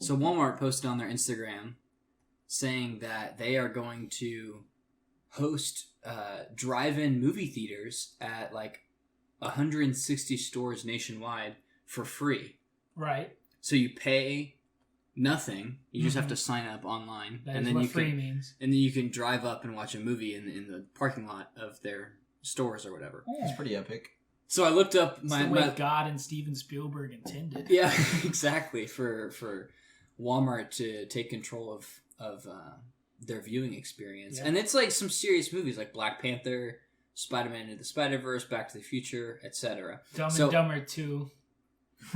So Walmart posted on their Instagram saying that they are going to host drive-in movie theaters at like 160 stores nationwide for free. Right. So you pay nothing. You just have to sign up online. That is what free means. And then you can drive up and watch a movie in the parking lot of their stores or whatever. That's pretty epic. So I looked up the way God and Steven Spielberg intended. Yeah, exactly. For Walmart to take control of their viewing experience. Yeah. And it's like some serious movies like Black Panther, Spider-Man Into the Spider-Verse, Back to the Future, etc. Dumb and Dumber 2.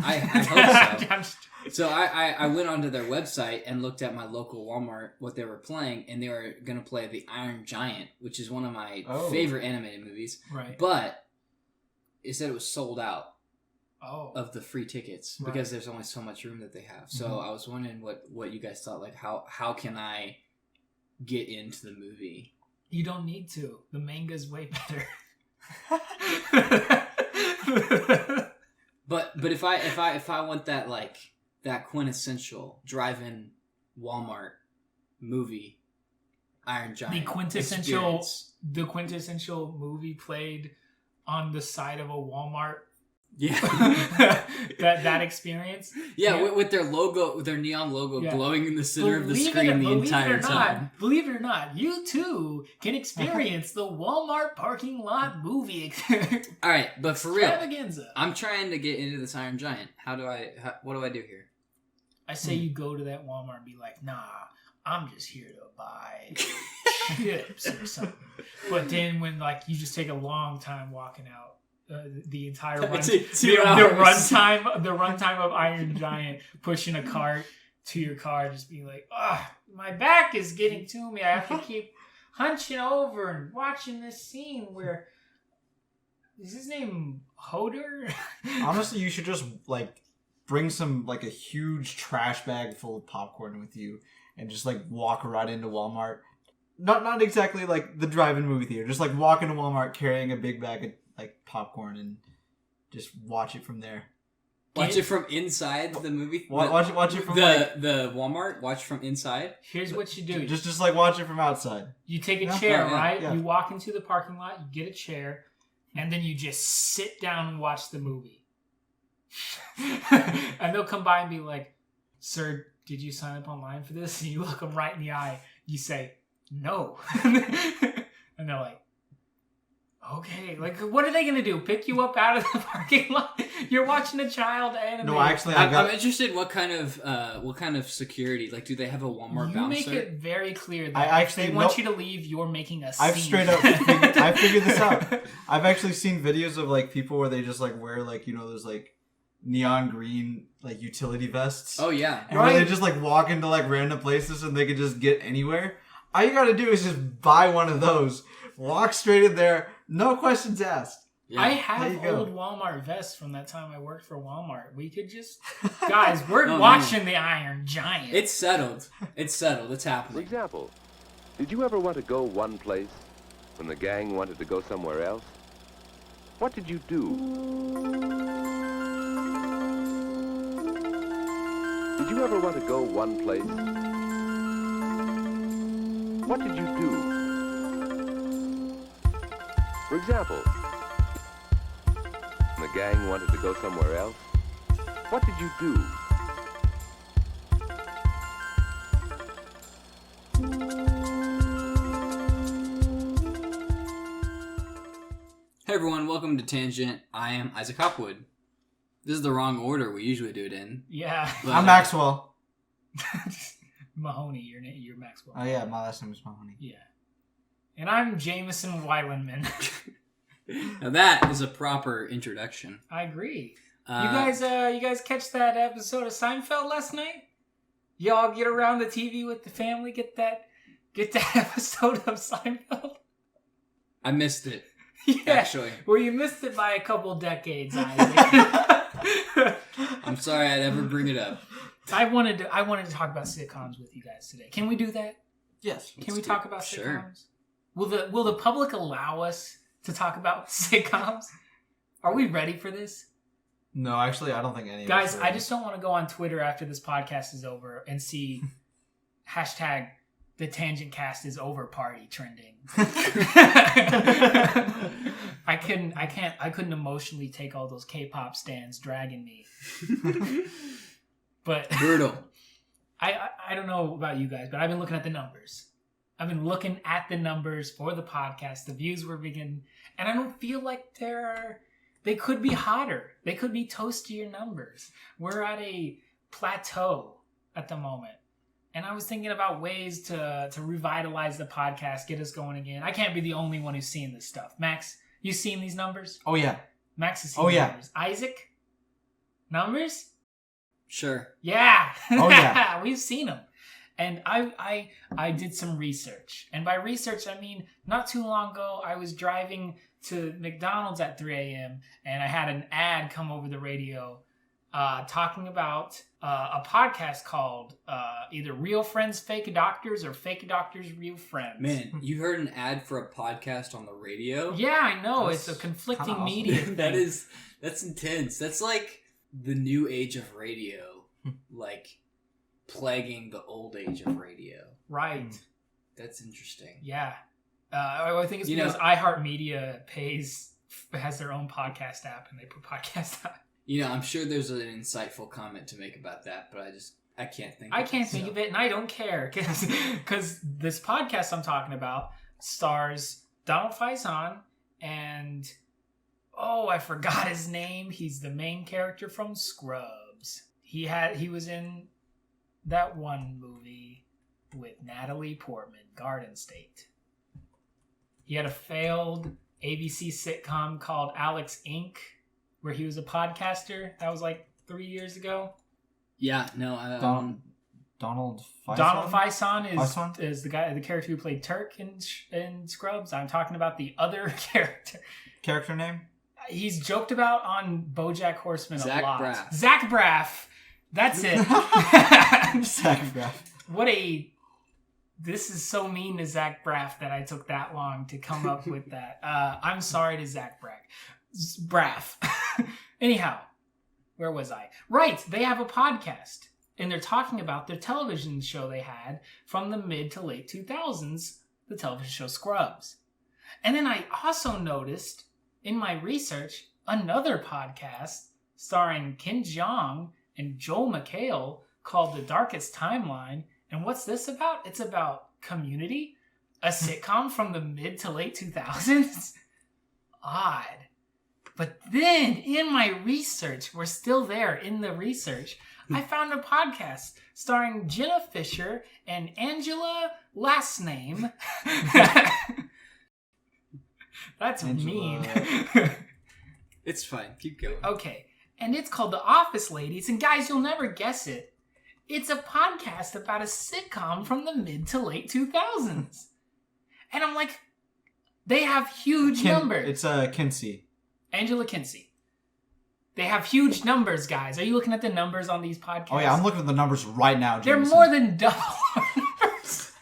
I hope so. So I went onto their website and looked at my local Walmart, what they were playing, and they were going to play The Iron Giant, which is one of my favorite animated movies. Right. But it said it was sold out of the free tickets because there's only so much room that they have. So I was wondering what you guys thought. Like, how can I get into the movie? You don't need to. The manga's way better. But if I want that that quintessential drive-in Walmart movie, Iron Giant, the quintessential movie played on the side of a Walmart. Yeah, that experience. Yeah, with their logo, with their neon logo glowing in the center of the screen the entire time. Believe it or not, you too can experience the Walmart parking lot movie. All right, but for real, extravaganza. I'm trying to get into this Iron Giant. What do I do here? I say you go to that Walmart and be like, nah, I'm just here to buy chips or something. But then when you just take a long time walking out. The entire run, the runtime of Iron Giant, pushing a cart to your car, just being like, my back is getting to me. I have to keep hunching over and watching this scene where is his name Hodor? Honestly, you should just bring some a huge trash bag full of popcorn with you and just walk right into Walmart. Not exactly like the drive-in movie theater. Just walk into Walmart carrying a big bag of popcorn and just watch it from there. Watch it from inside the movie. Watch it from the Walmart. Watch from inside. Here's what you do. Just watch it from outside. You take a chair, right? Yeah. You walk into the parking lot. You get a chair, and then you just sit down and watch the movie. And they'll come by and be like, "Sir, did you sign up online for this?" And you look them right in the eye. You say, "No," and they're like, okay, what are they going to do? Pick you up out of the parking lot? You're watching a child anime. No, actually, I'm interested in what kind of security. Do they have a Walmart bouncer? You make it very clear that if they want you to leave, you're making a scene. I've straight up I figured this out. I've actually seen videos of people where they just wear those neon green utility vests. Oh yeah. And where they just walk into random places and they can just get anywhere. All you got to do is just buy one of those. Walk straight in there. No questions asked. Yeah. I have old Walmart vests from that time I worked for Walmart. We could just... Guys, we're watching the Iron Giant. It's settled. It's happening. For example, did you ever want to go one place when the gang wanted to go somewhere else? What did you do? Did you ever want to go one place? What did you do? For example, when the gang wanted to go somewhere else, what did you do? Hey everyone, welcome to Tangent. I am Isaac Hopwood. This is the wrong order we usually do it in. Yeah. I'm Maxwell. Mahoney, you're Maxwell. Oh yeah, my last name is Mahoney. Yeah. And I'm Jameson Weilandman. Now that is a proper introduction. I agree. You guys catch that episode of Seinfeld last night? Y'all get around the TV with the family, get that episode of Seinfeld? I missed it. Yeah. Actually. Well, you missed it by a couple decades, Isaac. I'm sorry I'd ever bring it up. I wanted to talk about sitcoms with you guys today. Can we do that? Yes. Can we talk about sitcoms? Sure. Will the public allow us to talk about sitcoms? Are we ready for this? No, actually, I don't think any Guys, of us I just don't want to go on Twitter after this podcast is over and see hashtag #thetangentcast is over party trending. I couldn't emotionally take all those K-pop stans dragging me. But Brutal. I don't know about you guys, but I've been looking at the numbers. I've been looking at the numbers for the podcast. The views were beginning, and I don't feel like they could be hotter. They could be toastier numbers. We're at a plateau at the moment. And I was thinking about ways to revitalize the podcast, get us going again. I can't be the only one who's seeing this stuff. Max, you seen these numbers? Oh, yeah. Max has seen the numbers. Isaac? Numbers? Sure. Yeah. Oh, yeah. We've seen them. And I did some research. And by research, I mean, not too long ago, I was driving to McDonald's at 3 a.m. and I had an ad come over the radio talking about a podcast called either Real Friends, Fake Doctors or Fake Doctors, Real Friends. Man, you heard an ad for a podcast on the radio? Yeah, I know. That's it's a conflicting awesome. media thing. That's intense. That's like the new age of radio. Like plaguing the old age of radio. Right. That's interesting. Yeah. I think it's because iHeartMedia has their own podcast app and they put podcast out. I'm sure there's an insightful comment to make about that, but I can't think of it, and I don't care, because this podcast I'm talking about stars Donald Faison and, I forgot his name. He's the main character from Scrubs. He was in that one movie with Natalie Portman, Garden State. He had a failed ABC sitcom called Alex Inc., where he was a podcaster. That was like 3 years ago. Yeah, no. Donald Faison? Donald Faison is the character who played Turk in Scrubs. I'm talking about the other character. Character name? He's joked about on BoJack Horseman a lot. Braff. Zach Braff. That's it. Zach Braff. This is so mean to Zach Braff that I took that long to come up with that. I'm sorry to Zach Braff. Anyhow, where was I? Right, they have a podcast, and they're talking about their television show they had from the mid to late 2000s, the television show Scrubs. And then I also noticed in my research another podcast starring Ken Jeong and Joel McHale called The Darkest Timeline. And what's this about? It's about Community, a sitcom from the mid to late 2000s. Odd. But then in my research, we're still there in the research, I found a podcast starring Jenna Fisher and Angela last name. That's Angela. mean. It's fine. Keep going. Okay. And it's called The Office Ladies. And guys, you'll never guess it. It's a podcast about a sitcom from the mid to late 2000s. And I'm like, they have huge numbers. It's Kinsey. Angela Kinsey. They have huge numbers, guys. Are you looking at the numbers on these podcasts? Oh, yeah, I'm looking at the numbers right now, They're Jameson. more than double our numbers.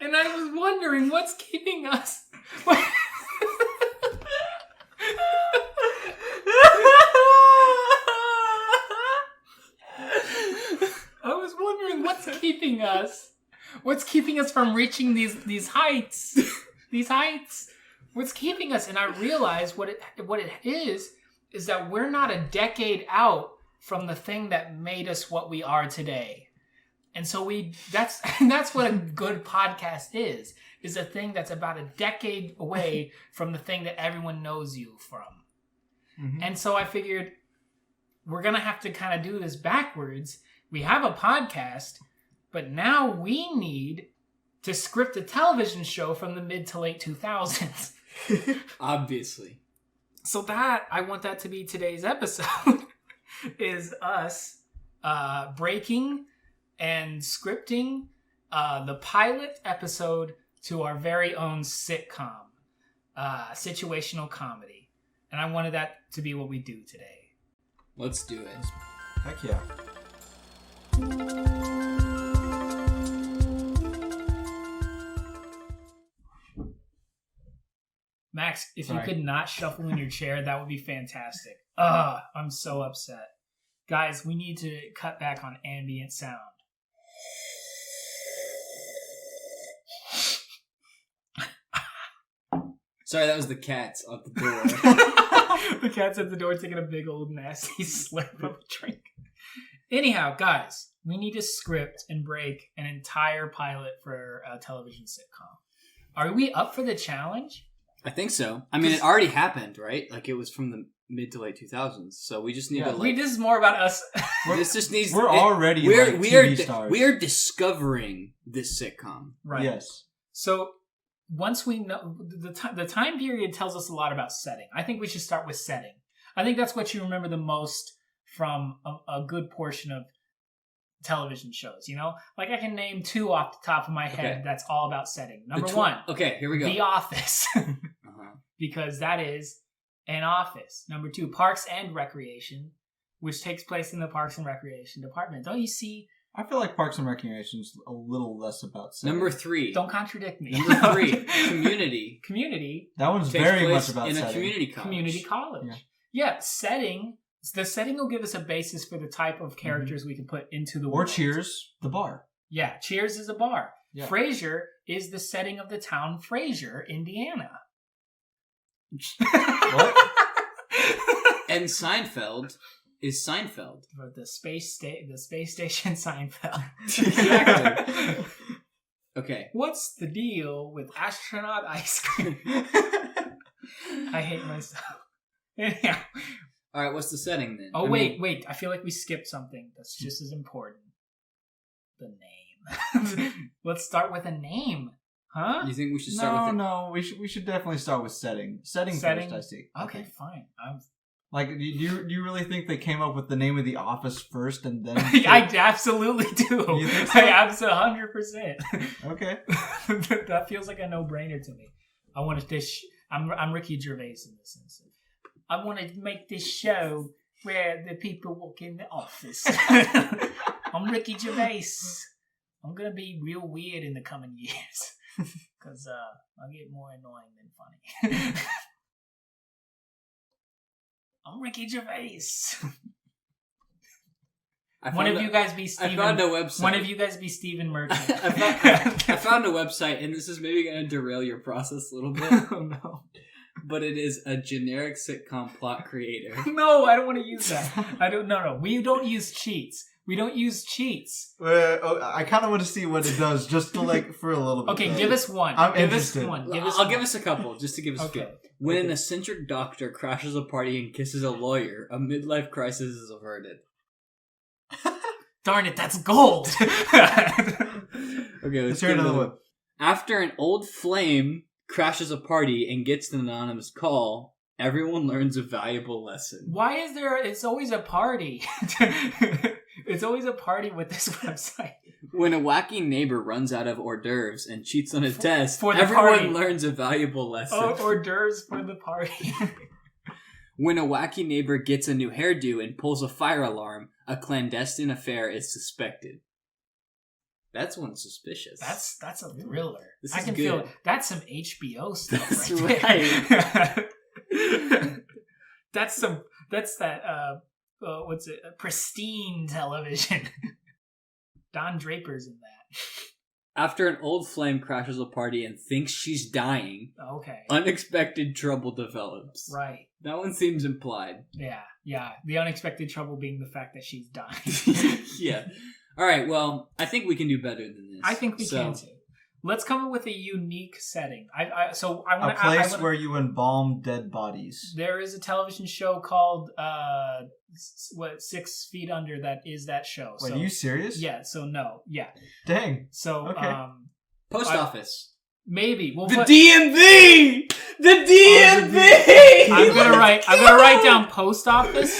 And I was wondering what's keeping us... I was wondering what's keeping us from reaching these heights. These heights. What's keeping us? And I realized what it is that we're not a decade out from the thing that made us what we are today. And so that's what a good podcast is a thing that's about a decade away from the thing that everyone knows you from. Mm-hmm. And so I figured we're going to have to kind of do this backwards. We have a podcast, but now we need to script a television show from the mid to late 2000s. Obviously. So I want that to be today's episode, is us breaking and scripting the pilot episode to our very own sitcom, situational comedy. And I wanted that to be what we do today. Let's do it. Heck yeah. Max, if Sorry. you could not shuffle in your chair, that would be fantastic. I'm so upset. Guys, we need to cut back on ambient sound. Sorry, that was the cats at the door. The cat's at the door taking a big old nasty slurp of a drink. Anyhow, guys, we need to script and break an entire pilot for a television sitcom. Are we up for the challenge? I think so. I mean, it already happened, right? Like, it was from the mid to late 2000s. So we just need to, like... This is more about us. This just needs... We're already TV stars. We are discovering this sitcom. Right. Yes. So... Once we know the time period tells us a lot about setting. I think we should start with setting. I think that's what you remember the most from a good portion of television shows. You know, like I can name 2 off the top of my head. That's all about setting. Number 1. Okay, here we go. The Office, because that is an office. Number 2, Parks and Recreation, which takes place in the Parks and Recreation department. Don't you see? I feel like Parks and Recreation is a little less about setting. Number 3. Don't contradict me. Number 3. Community. Community. That one's Takes very place much about in setting. a community college. Community college. Yeah, setting. The setting will give us a basis for the type of characters we can put into the world. Or Cheers, the bar. Yeah, Cheers is a bar. Yeah. Frasier is the setting of the town Frasier, Indiana. What? And Seinfeld is Seinfeld. For the space station Seinfeld. Exactly. Okay. What's the deal with astronaut ice cream? I hate myself. Anyhow. All right, what's the setting then? Oh, wait. I feel like we skipped something that's just as important. The name. Let's start with a name. Huh? You think we should start with it? No, we should definitely start with setting. Setting first, I see. Okay, fine. Like, do you really think they came up with the name of the office first and then... I absolutely do. You think so? I absolutely 100%. Okay. That feels like a no-brainer to me. I want to... I'm Ricky Gervais in this instance. I want to make this show where the people walk in the office. I'm Ricky Gervais. I'm going to be real weird in the coming years. Because I get more annoying than funny. I'm Ricky Gervais. One of you guys be Steven. I found a website. One of you guys be Stephen Merchant. I found a website, and this is maybe going to derail your process a little bit. Oh no. But it is a generic sitcom plot creator. No, I don't want to use that. No. We don't use cheats. We don't use cheats. I kind of want to see what it does, just to for a little bit. Okay, give us one. I'm give interested. us one. I'll give us a couple, just to give us a few. Okay. When an eccentric doctor crashes a party and kisses a lawyer, a midlife crisis is averted. Darn it, that's gold. Okay, let's hear another one. After an old flame crashes a party and gets an anonymous call, everyone learns a valuable lesson. Why is there... It's always a party. It's always a party with this website. When a wacky neighbor runs out of hors d'oeuvres and cheats on a test, for the everyone party. learns a valuable lesson. Hors d'oeuvres for the party. When a wacky neighbor gets a new hairdo and pulls a fire alarm, a clandestine affair is suspected. That's one suspicious. That's a thriller. This I is can good. feel it. That's some HBO stuff. That's right. That's that. What's it? Pristine television. Don Draper's in that. After an old flame crashes a party and thinks she's dying, Okay. unexpected trouble develops. Right. That one seems implied. Yeah. The unexpected trouble being the fact that she's dying. Yeah. All right. Well, I think we can do better than this. I think we can too. Let's come up with a unique setting. I want a place where you embalm dead bodies. There is a television show called 6 Feet Under that is that show. Wait, so, are you serious? Yeah. So no. Yeah. Dang. So Okay. Post office. Maybe we'll The put, DMV. The DMV. I'm gonna write down post office.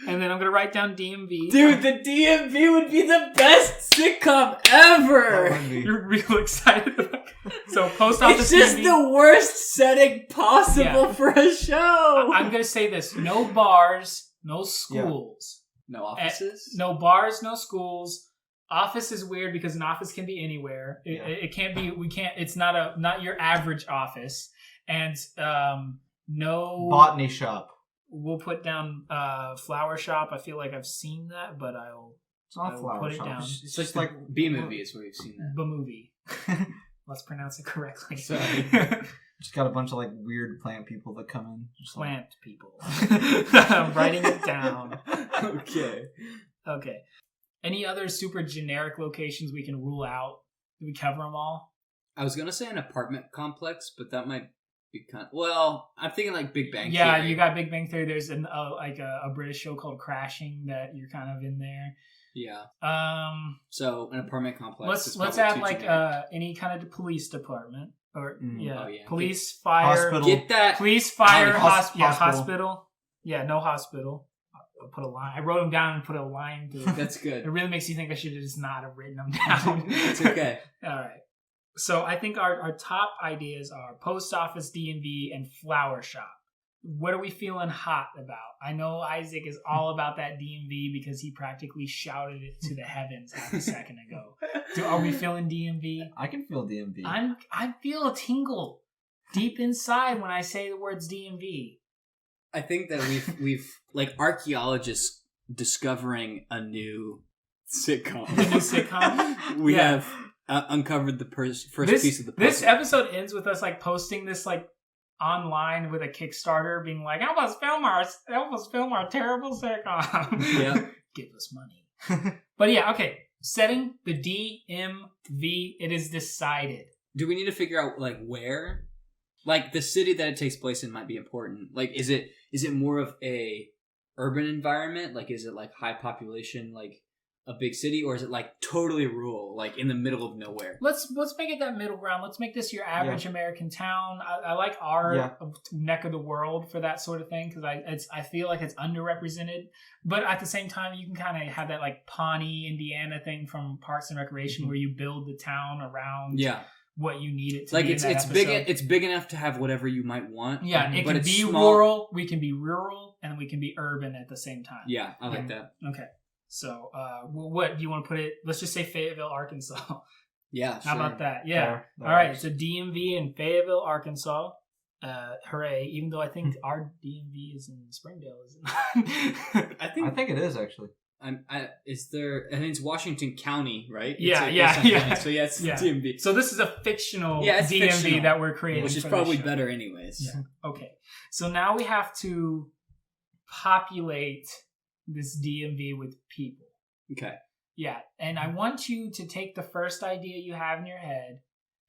And then I'm going to write down DMV. Dude, the DMV would be the best sitcom ever! You're real excited about it. So, post office It's just DMV. the worst setting possible for a show! I'm going to say this. No bars, no schools. No offices? No bars, no schools. Office is weird because an office can be anywhere. It can't be, it's not your average office. And no Botany shop. We'll put down flower shop. I feel like I've seen that, but It's not I will flower put it shop. down. It's just like B movie is where you've seen that. the movie. Let's pronounce it correctly. Sorry. Just got a bunch of like weird plant people that come in. Just like, Plant people. I'm writing it down. Okay. Any other super generic locations we can rule out? Did we cover them all? I was gonna say an apartment complex, but that might be well, I'm thinking like Big Bang Yeah, Theory. you got Big Bang Theory. There's a British show called Crashing that you're kind of in there. Yeah. So an apartment complex. Let's add like any kind of police department or police, fire, hospital. Get that police, fire, hospital. hospital. Yeah, no hospital. I'll put a line. I wrote them down and put a line through. That's good. It really makes you think I should have just not have written them down. It's okay. All right. So I think our top ideas are post office, DMV, and flower shop. What are we feeling hot about? I know Isaac is all about that DMV because he practically shouted it to the heavens half a second ago. Are we feeling DMV? I can feel DMV. I feel a tingle deep inside when I say the words DMV. I think that we've like archaeologists discovering a new sitcom. The new sitcom? We have uncovered the first piece of the puzzle. This episode ends with us like posting this like online with a Kickstarter being like, help us film our terrible sitcom. Yeah. Give us money. But yeah, okay. Setting the DMV, it is decided. Do we need to figure out like where? Like the city that it takes place in might be important. Like is it more of a urban environment? Like is it like high population, like a big city, or is it like totally rural, like in the middle of nowhere? Let's make it that middle ground. Let's make this your average American town. I like our neck of the world for that sort of thing because I feel like it's underrepresented. But at the same time, you can kind of have that like Pawnee, Indiana thing from Parks and Recreation where you build the town around what you need it to like be. It's big. It's big enough to have whatever you might want. Yeah, it but can it's be small. rural. We can be rural, and we can be urban at the same time. Yeah, I like that. Okay. So, what do you want to put it? Let's just say Fayetteville, Arkansas. Yeah, How about that? Yeah. All right. It's a DMV in Fayetteville, Arkansas. Hooray! Even though I think our DMV is in Springdale, isn't it? I think it is actually. Is there? I think it's Washington County, right? Yeah. So it's DMV. So this is a fictional it's DMV fictional, that we're creating, which is for probably this show. better, anyways. Yeah. Okay. So now we have to populate this DMV with people. Okay. Yeah, and I want you to take the first idea you have in your head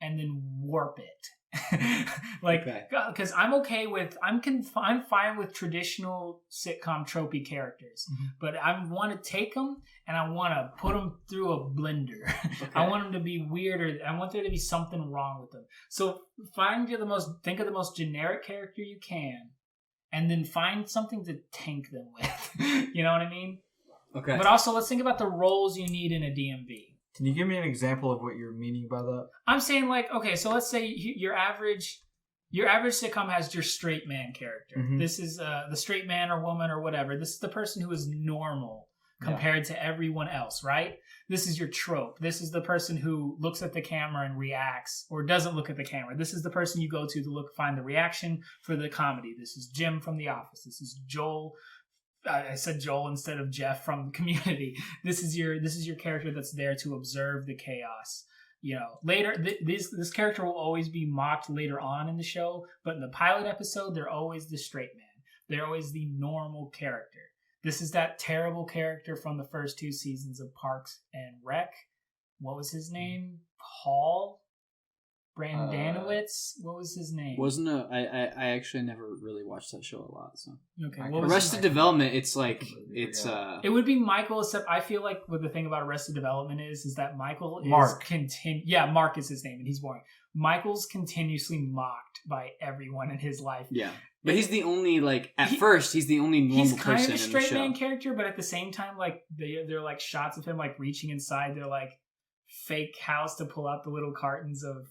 and then warp it. Because I'm okay with I'm fine with traditional sitcom tropey characters, but I want to take them and I want to put them through a blender. Okay. I want them to be weirder. I want there to be something wrong with them. So think of the most generic character you can, and then find something to tank them with. You know what I mean? Okay. But also, let's think about the roles you need in a DMV. Can you give me an example of what you're meaning by that? I'm saying like, okay, so let's say your average sitcom has your straight man character. Mm-hmm. This is the straight man or woman or whatever. This is the person who is normal compared to everyone else, right? This is your trope. This is the person who looks at the camera and reacts or doesn't look at the camera. This is the person you go to find the reaction for the comedy. This is Jim from The Office. This is Joel. I said Joel instead of Jeff from Community. This is your character that's there to observe the chaos. You know, later this character will always be mocked later on in the show, but in the pilot episode, they're always the straight man. They're always the normal character. This is that terrible character from the first 2 seasons of Parks and Rec. What was his name? Paul Brandanowitz? What was his name? I actually never really watched that show a lot. So okay, Arrested Development. It's like it would be Michael. Except I feel like what the thing about Arrested Development is that Michael is Mark. Mark is his name, and he's boring. Michael's continuously mocked by everyone in his life. Yeah, but he's the only first he's the only normal person in the show. He's kind of a straight man character, but at the same time, like they're like shots of him like reaching inside their like fake house to pull out the little cartons of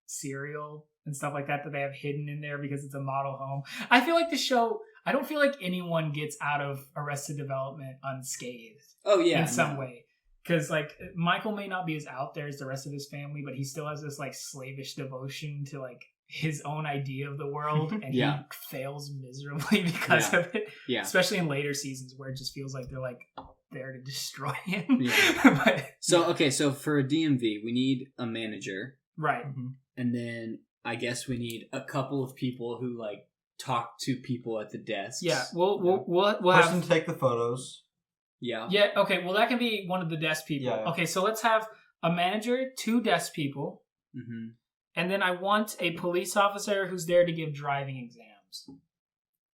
cereal and stuff like that they have hidden in there because it's a model home. I feel like the show, I don't feel like anyone gets out of Arrested Development unscathed. Oh yeah, in some way. Because like Michael may not be as out there as the rest of his family, but he still has this like slavish devotion to like his own idea of the world, and he fails miserably because of it. Yeah. Especially in later seasons where it just feels like they're like there to destroy him. Yeah. So for a DMV, we need a manager. Right. And then I guess we need a couple of people who like talk to people at the desks. Yeah. We'll person have to take the photos. Yeah. Yeah. Okay. Well, that can be one of the desk people. Yeah. Okay. So let's have a manager, 2 desk people, and then I want a police officer who's there to give driving exams.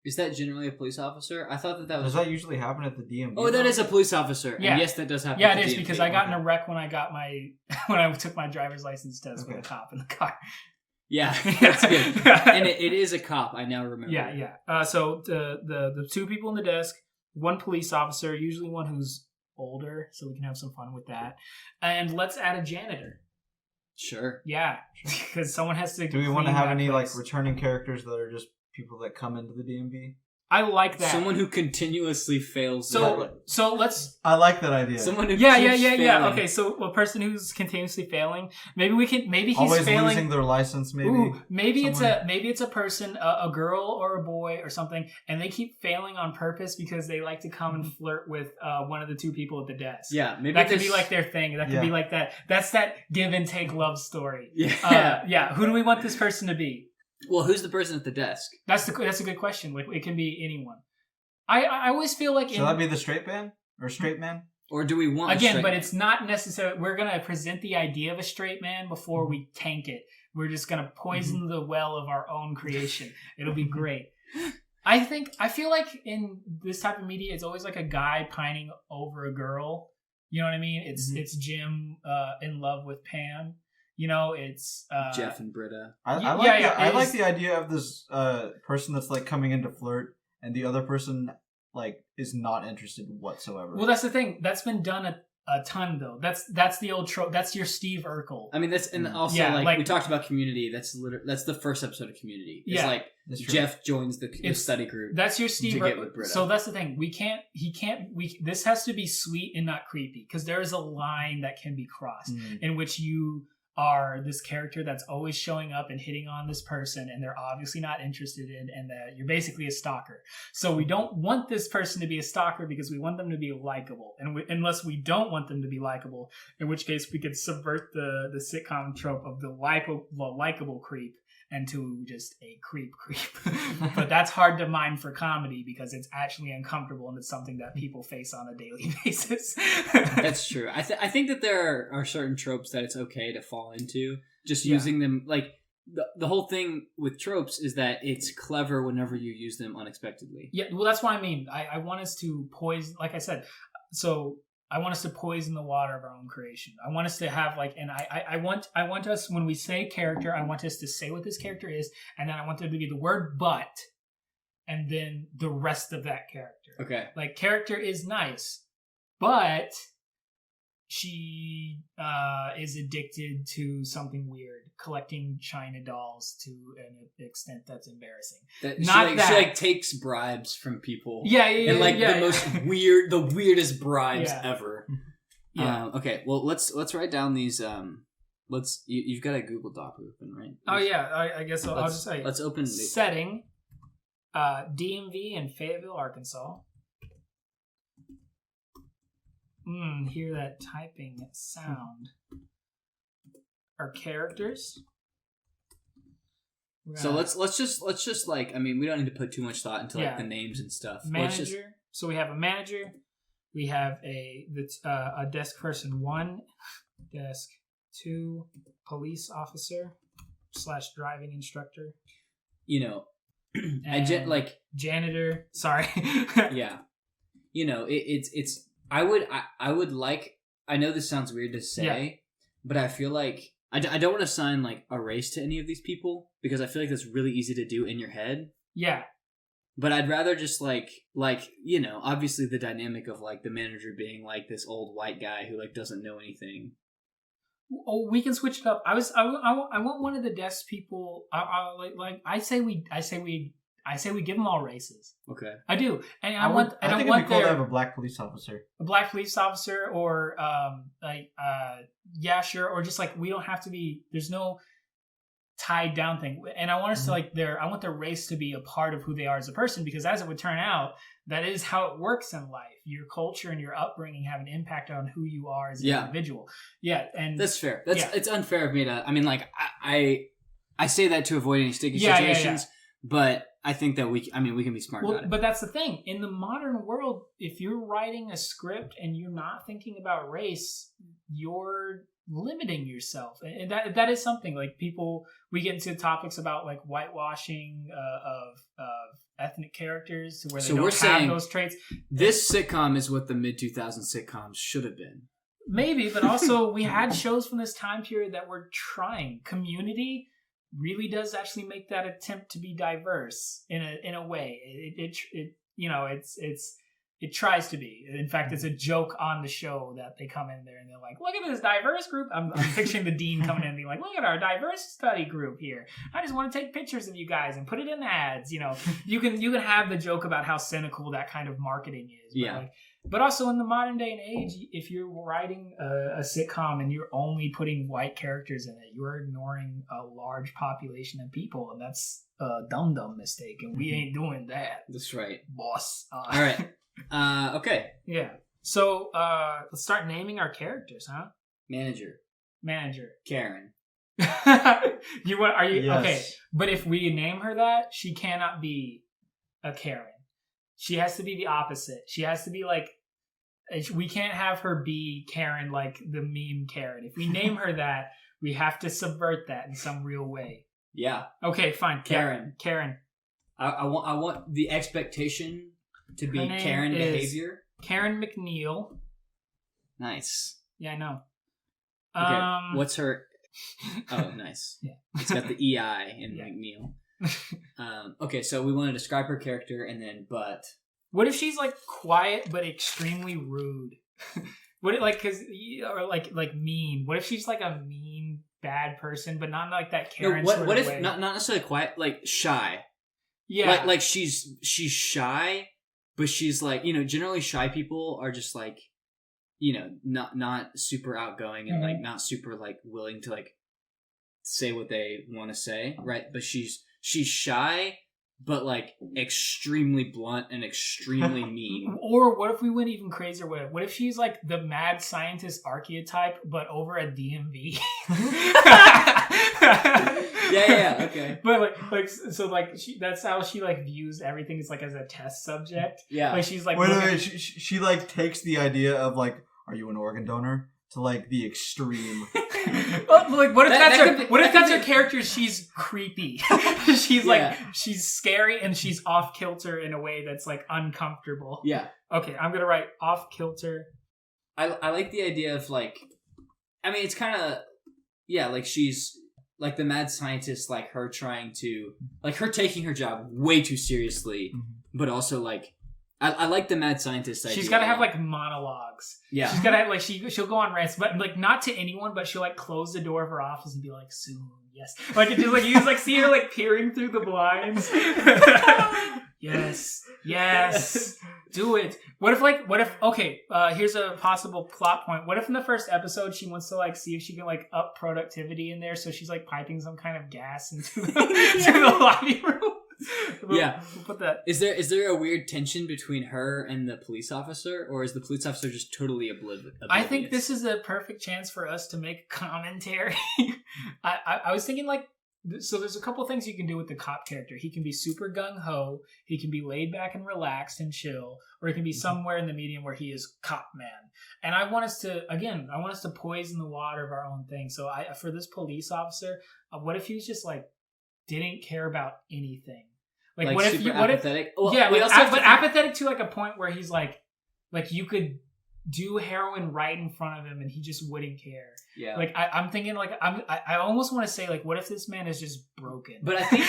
Is that generally a police officer? I thought that was... Does that usually happen at the DMV? Oh, that is a police officer. Yeah. And yes, that does happen. Yeah, at it the is DMV. because I got in a wreck when I got when I took my driver's license test with a cop in the car. Yeah, that's good. And it is a cop. I now remember. Yeah. So the 2 people in the desk, 1 police officer, usually one who's older, so we can have some fun with that. And let's add a janitor. Sure. Yeah, because someone has to. Do we want to have any place. like returning characters that are just people that come into the DMV? I like that. Someone who continuously fails. So let's. I like that idea. Someone who Yeah. failing. Okay, so a person who's continuously failing. Maybe he's always failing. losing their license. Maybe. Ooh, maybe it's a person, a girl or a boy or something, and they keep failing on purpose because they like to come and flirt with one of the 2 people at the desk. Yeah, maybe that could be like their thing. That could be like that. That's that give and take love story. Yeah. Who do we want this person to be? Well, who's the person at the desk? That's a good question. Like, it can be anyone. I always feel like Should that be the straight man or straight man? Or do we want again? But it's not necessary. We're gonna present the idea of a straight man before we tank it. We're just gonna poison the well of our own creation. It'll be great. I feel like in this type of media, it's always like a guy pining over a girl. You know what I mean? It's Jim in love with Pam. You know, it's Jeff and Britta. I like the idea of this person that's like coming in to flirt, and the other person like is not interested whatsoever. Well, that's the thing. That's been done a ton though. That's the old trope. That's your Steve Urkel. I mean, that's and also like we talked about Community. That's the first episode of Community. It's like Jeff joins the study group. That's your Steve Urkel. Get with Britta. So that's the thing. This has to be sweet and not creepy because there is a line that can be crossed in which you are this character that's always showing up and hitting on this person and they're obviously not interested in, and that you're basically a stalker. So we don't want this person to be a stalker because we want them to be likable. And unless we don't want them to be likable, in which case we could subvert the sitcom trope of the likable creep into just a creep. But that's hard to mine for comedy because it's actually uncomfortable and it's something that people face on a daily basis. That's true. I think that there are certain tropes that it's okay to fall into. Just using them, like the whole thing with tropes is that it's clever whenever you use them unexpectedly. Yeah, well, that's what I mean. I want us to poison, like I said. So I want us to poison the water of our own creation. I want us to have and I want us, when we say character, I want us to say what this character is, and then I want there to be the word but, and then the rest of that character. Okay. Like, character is nice, but she is addicted to something weird, collecting China dolls to an extent that's embarrassing. She takes bribes from people. And the weirdest bribes ever. Yeah. Okay, well let's write down these. You've got a Google Doc open, right? Oh yeah, I guess I'll just say. Let's open setting. DMV in Fayetteville, Arkansas. Hear that typing sound. Our characters. So let's just like, I mean, we don't need to put too much thought into like the names and stuff. Manager. So we have a manager. We have a desk person 1, desk 2, police officer / driving instructor. You know, janitor. Sorry. Yeah. You know, it's. I would like. I know this sounds weird to say, but I feel like I don't want to assign like a race to any of these people because I feel like that's really easy to do in your head. Yeah. But I'd rather just like you know, obviously the dynamic of like the manager being like this old white guy who like doesn't know anything. Oh, we can switch it up. I want one of the desk people. I say we give them all races. Okay. I do, and I think it'd be cool to have a black police officer. A black police officer, or sure, or just like we don't have to be. There's no tied down thing. And I want us to I want the race to be a part of who they are as a person, because as it would turn out, that is how it works in life. Your culture and your upbringing have an impact on who you are as an individual. Yeah, and that's fair. It's unfair of me to. I mean, like I say that to avoid any sticky situations, but I think that we can be smart about it. But that's the thing. In the modern world, if you're writing a script and you're not thinking about race, you're limiting yourself. And that is something, like, we get into topics about like whitewashing of ethnic characters to where they don't have those traits. This sitcom is what the mid-2000s sitcoms should have been. Maybe, but also we had shows from this time period that were trying. Community really does actually make that attempt to be diverse in a way. It tries to be. In fact, it's a joke on the show that they come in there and they're like, "Look at this diverse group." I'm picturing the dean coming in and being like, "Look at our diverse study group here. I just want to take pictures of you guys and put it in ads." You know, you can have the joke about how cynical that kind of marketing is. But also in the modern day and age, if you're writing a sitcom and you're only putting white characters in it, you're ignoring a large population of people, and that's a dumb mistake. And we ain't doing that. That's right, boss. All right. Okay. Yeah. So let's start naming our characters, huh? Manager. Karen. Okay? But if we name her that, she cannot be a Karen. She has to be the opposite. She has to be like, we can't have her be Karen, like the meme Karen. If we name her that, we have to subvert that in some real way. Yeah. Okay, fine. Karen. I want the expectation to be Karen behavior. Karen McNeil. Nice. Yeah, I know. Okay. What's her? Oh, nice. Yeah. It's got the EI in McNeil. Okay, so we want to describe her character, and then what if she's like quiet but extremely rude? What if like mean? What if she's like a mean bad person, but not like that Karen? No, what if way? not necessarily quiet, like shy? Yeah, like she's shy, but she's like, generally shy people are just like, not super outgoing and like not super like willing to like say what they want to say, right? But she's shy, but like extremely blunt and extremely mean. Or what if we went even crazier with it? What if she's like the mad scientist archetype, but over a DMV? yeah, okay. But that's how she like views everything. It's like as a test subject. Yeah, like she's like, wait. She like takes the idea of like, are you an organ donor? To like the extreme. Well, like, what if that's her character? She's creepy. She's like, she's scary and she's off kilter in a way that's like uncomfortable. Yeah. Okay, I'm gonna write off kilter. I like the idea of like, I mean, it's kind of, like she's like the mad scientist, like her trying to, like her taking her job way too seriously, but also like, I like the mad scientist idea. She's got to have like monologues. Yeah. She's got to have like, she'll go on rants, but like not to anyone, but she'll like close the door of her office and be like, soon, yes. Like it just like, you just like see her like peering through the blinds. Yes. Do it. What if, okay, here's a possible plot point. What if in the first episode she wants to like see if she can like up productivity in there, so she's like piping some kind of gas into to the lobby room? We'll put that. Is there a weird tension between her and the police officer, or is the police officer just totally oblivious? I think this is a perfect chance for us to make commentary. I was thinking like, so there's a couple things you can do with the cop character. He can be super gung-ho, he can be laid back and relaxed and chill, or he can be somewhere in the medium where he is cop man. And I want us to poison the water of our own thing. So for this police officer, what if he was just like, didn't care about anything? Like what if apathetic? Apathetic to like a point where he's like you could do heroin right in front of him and he just wouldn't care. Yeah. Like I'm thinking like I almost want to say like, what if this man is just broken? But I think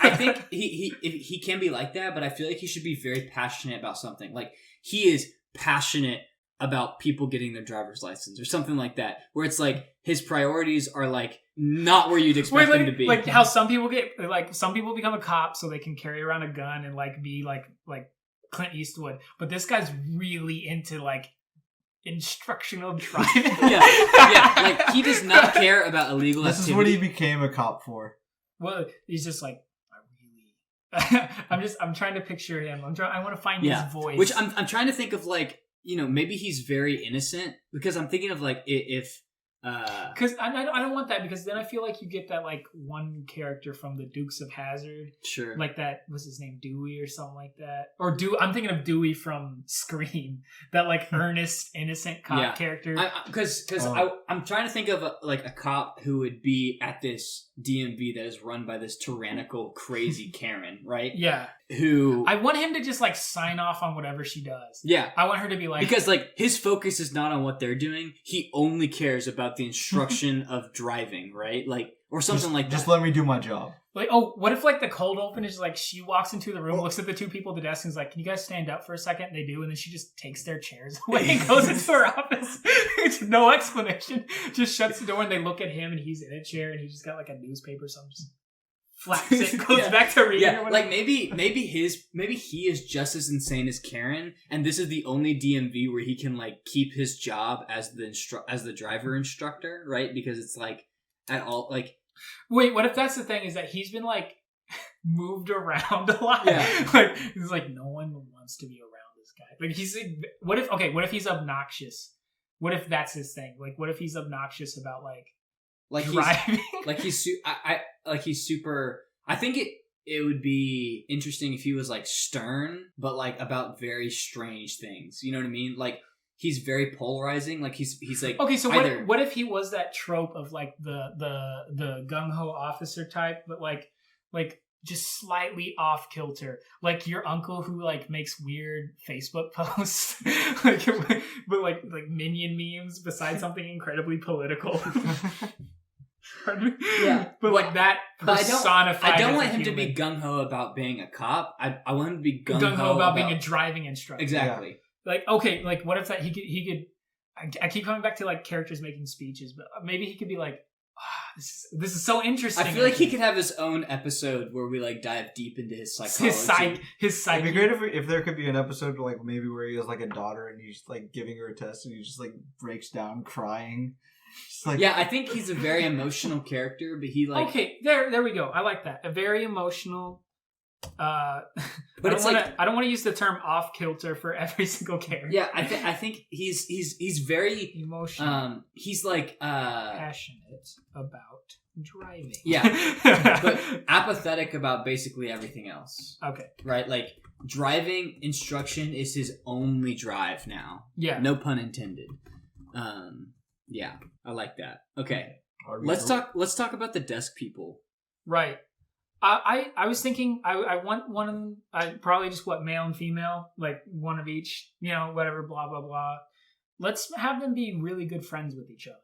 I think he can be like that, but I feel like he should be very passionate about something. Like he is passionate about people getting their driver's license or something like that, where it's like his priorities are like not where you'd expect them to be. Like how some people become a cop so they can carry around a gun and like be like Clint Eastwood, but this guy's really into like instructional driving. yeah, like he does not care about illegal This activity. is what he became a cop for. Well, he's just like, I'm trying to picture him. I want to find his voice. Which I'm trying to think of, like, you know, maybe he's very innocent, because I'm thinking of like if because I don't want that, because then I feel like you get that like one character from the Dukes of Hazzard, sure, like that, what's his name, Dewey or something like that, or I'm thinking of Dewey from Scream, that like earnest innocent cop character. Because I'm trying to think of a cop who would be at this DMV that is run by this tyrannical, crazy Karen, right? Yeah. Who I want him to just like sign off on whatever she does. Yeah. I want her to be like, because like his focus is not on what they're doing. He only cares about the instruction of driving, right? Like, or something like that. Just let me do my job. Like, oh, what if like the cold open is like she walks into the room, looks at the two people at the desk, and is like, "Can you guys stand up for a second?" And they do, and then she just takes their chairs away and goes into her office. It's no explanation. Just shuts the door, and they look at him, and he's in a chair, and he just got like a newspaper or something. Just flaps it, goes back to reading. Yeah, like maybe he is just as insane as Karen, and this is the only DMV where he can like keep his job as the driver instructor, right? Because it's like at all like. Wait, what if that's the thing, is that he's been like moved around a lot? Yeah. Like he's like, no one wants to be around this guy. Like he's like, what if he's obnoxious? What if that's his thing? Like what if he's obnoxious about like driving? He's super. I think it would be interesting if he was like stern, but like about very strange things. You know what I mean? Like he's very polarizing. Like he's like, okay. So what if he was that trope of like the gung ho officer type, but like just slightly off kilter, like your uncle who like makes weird Facebook posts, like but like minion memes besides something incredibly political. Yeah, but like that personified. I don't want him to be gung ho about being a cop. I want him to be gung ho about being a driving instructor. Exactly. Yeah. Like, okay, like what if that he could I keep coming back to like characters making speeches, but maybe he could be like, this is so interesting. I feel like he could have his own episode where we like dive deep into his psychology. His psyche. It'd be great if there could be an episode like maybe where he has like a daughter and he's like giving her a test and he just like breaks down crying. Like, yeah, I think he's a very emotional character, but he like there we go. I like that. A very emotional. But I don't want to use the term off kilter for every single character. Yeah, I think he's very emotional. He's like passionate about driving. Yeah, but apathetic about basically everything else. Okay, right? Like driving instruction is his only drive now. Yeah, no pun intended. Yeah, I like that. Okay, let's talk about the desk people. Right. I was thinking I want one of them. Probably just male and female, like one of each. You know, whatever. Blah blah blah. Let's have them be really good friends with each other.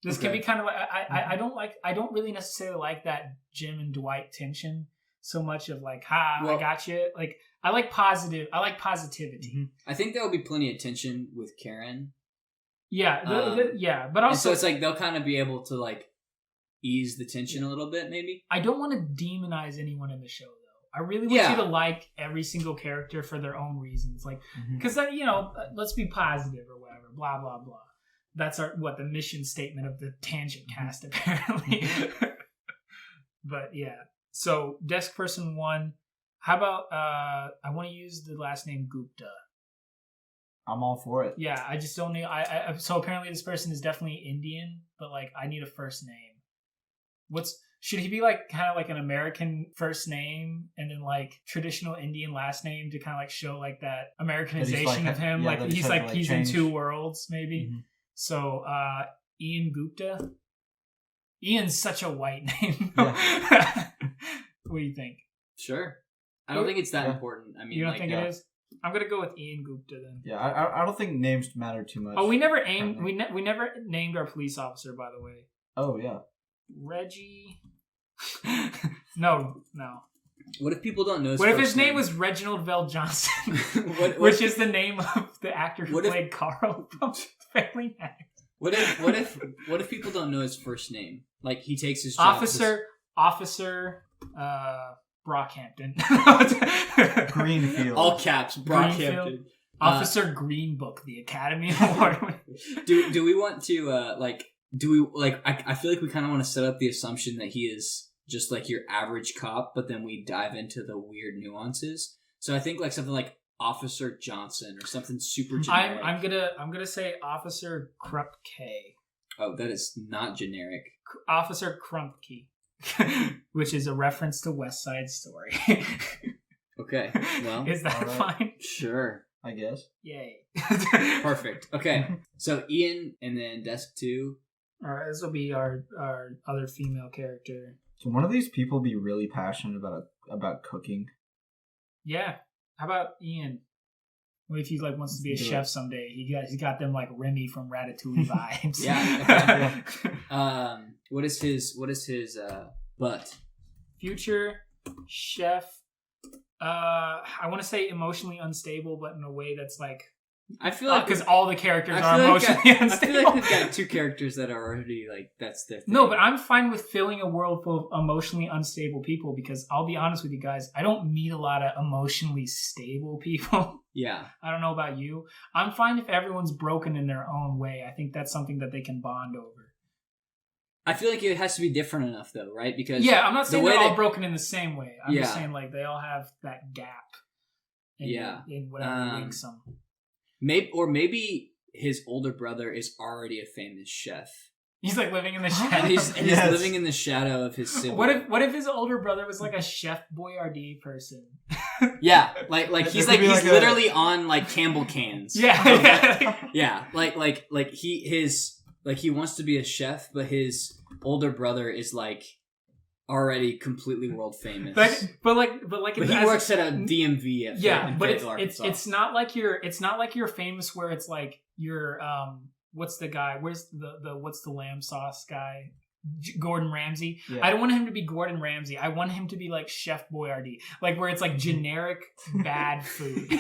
This can be kind of like I don't really necessarily like that Jim and Dwight tension so much of like I got you. Like I like positivity. Mm-hmm. I think there will be plenty of tension with Karen. Yeah, yeah, but also so it's like they'll kind of be able to like ease the tension a little bit, maybe. I don't want to demonize anyone in the show, though. I really want you to like every single character for their own reasons, like because let's be positive or whatever. Blah blah blah. That's the mission statement of the Tangent Cast, apparently. But yeah, so desk person 1. How about I want to use the last name Gupta. I'm all for it. Yeah, I just don't need. So apparently this person is definitely Indian, but like I need a first name. Should he be like kind of like an American first name and then like traditional Indian last name to kind of like show like that Americanization of him? Like he's in two worlds maybe. Mm-hmm. So Ian Gupta. Ian's such a white name. Yeah. What do you think? Sure. I don't think it's that important. I mean, you don't think it is? I'm gonna go with Ian Gupta then. Yeah, I don't think names matter too much. Oh, we never named our police officer, by the way. Oh yeah, Reggie. No. What if people don't know? What if his name was Reginald Vell Johnson, which is the name of the actor who played Carl from Family Matters? What if people don't know his first name? Like he takes his job Officer Brockhampton. Greenfield. All caps. Brockhampton. Officer Green Book, the Academy Award. Do we want to I feel like we kind of want to set up the assumption that he is just like your average cop, but then we dive into the weird nuances. So I think like something like Officer Johnson or something super generic. I'm gonna say Officer Krupke. Oh, that is not generic. Officer Krupke, which is a reference to West Side Story. Okay, well, is that fine? Sure, I guess. Yay! Perfect. Okay, so Ian, and then Desk 2. All right, this will be our other female character. So one of these people be really passionate about cooking. Yeah. How about Ian? What if he like wants to be a chef someday? He got them like Remy from Ratatouille vibes. Yeah. Okay. What is his butt? Future chef. I want to say emotionally unstable, but in a way that's like. I feel like because all the characters are emotionally unstable. I feel like we've got two characters that are already like that's their thing. No, but I'm fine with filling a world full of emotionally unstable people because I'll be honest with you guys, I don't meet a lot of emotionally stable people. Yeah. I don't know about you. I'm fine if everyone's broken in their own way. I think that's something that they can bond over. I feel like it has to be different enough though, right? Because I'm not saying they're all broken in the same way. I'm just saying like they all have that gap in whatever links them. Maybe his older brother is already a famous chef. He's like living in the shadow. He's living in the shadow of his sibling. What if his older brother was like a Chef Boyardee person? Yeah, like he's literally on like Campbell cans. Yeah. Yeah, like he wants to be a chef, but his older brother is like already completely world famous. But he works at a DMV. But it's not like you're famous where it's like you're what's the guy? Where's the what's the lamb sauce guy? Gordon Ramsay. Yeah. I don't want him to be Gordon Ramsay. I want him to be like Chef Boyardee, like where it's like generic bad food. We